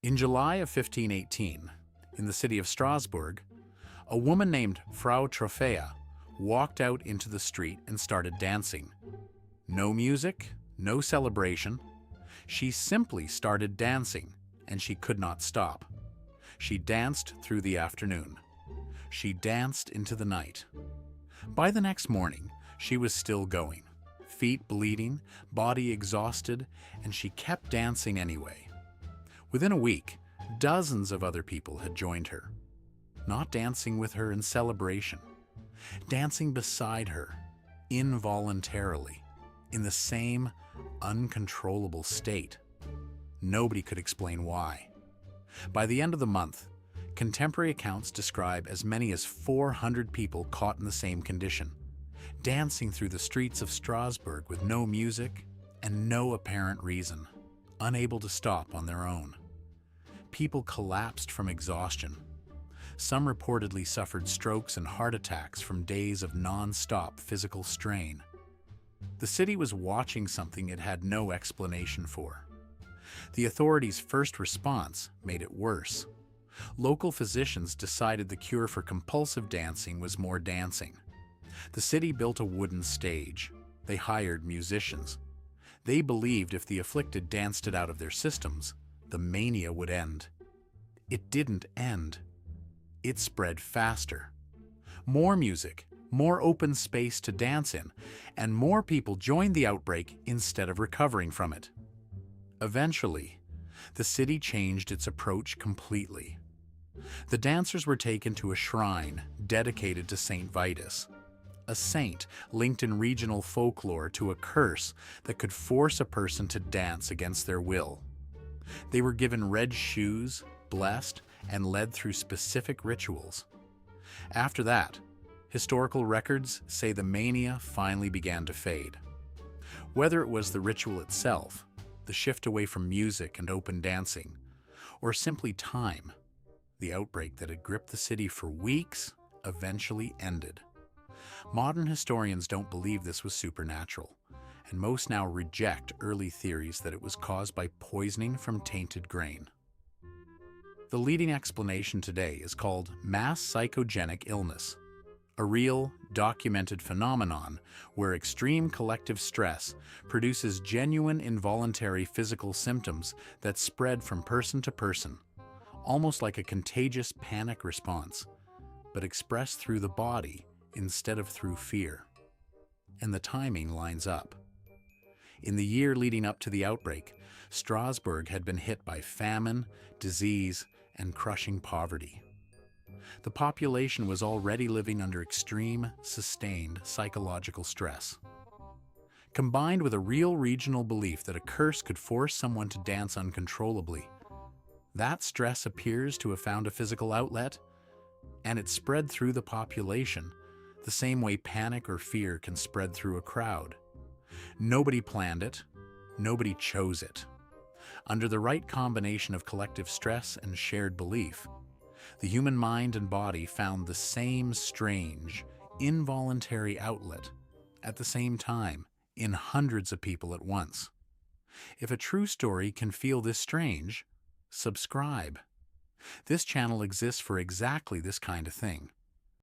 In July of 1518, in the city of Strasbourg, a woman named Frau Trophäa walked out into the street and started dancing. No music, no celebration. She simply started dancing, and she could not stop. She danced through the afternoon. She danced into the night. By the next morning, she was still going, feet bleeding, body exhausted, and she kept dancing anyway. Within a week, dozens of other people had joined her, not dancing with her in celebration, dancing beside her, involuntarily, in the same uncontrollable state. Nobody could explain why. By the end of the month, contemporary accounts describe as many as 400 people caught in the same condition, dancing through the streets of Strasbourg with no music and no apparent reason, unable to stop on their own. People collapsed from exhaustion. Some reportedly suffered strokes and heart attacks from days of non-stop physical strain. The city was watching something it had no explanation for. The authorities' first response made it worse. Local physicians decided the cure for compulsive dancing was more dancing. The city built a wooden stage. They hired musicians. They believed if the afflicted danced it out of their systems, the mania would end. It didn't end. It spread faster. More music, more open space to dance in, and more people joined the outbreak instead of recovering from it. Eventually, the city changed its approach completely. The dancers were taken to a shrine dedicated to Saint Vitus, a saint linked in regional folklore to a curse that could force a person to dance against their will. They were given red shoes, blessed, and led through specific rituals. After that, historical records say the mania finally began to fade. Whether it was the ritual itself, the shift away from music and open dancing, or simply time, the outbreak that had gripped the city for weeks eventually ended. Modern historians don't believe this was supernatural, and most now reject early theories that it was caused by poisoning from tainted grain. The leading explanation today is called mass psychogenic illness, a real, documented phenomenon where extreme collective stress produces genuine involuntary physical symptoms that spread from person to person, almost like a contagious panic response, but expressed through the body instead of through fear. And the timing lines up. In the year leading up to the outbreak, Strasbourg had been hit by famine, disease, and crushing poverty. The population was already living under extreme, sustained psychological stress. Combined with a real regional belief that a curse could force someone to dance uncontrollably, that stress appears to have found a physical outlet, and it spread through the population the same way panic or fear can spread through a crowd. Nobody planned it. Nobody chose it. Under the right combination of collective stress and shared belief, the human mind and body found the same strange, involuntary outlet at the same time in hundreds of people at once. If a true story can feel this strange, subscribe. This channel exists for exactly this kind of thing.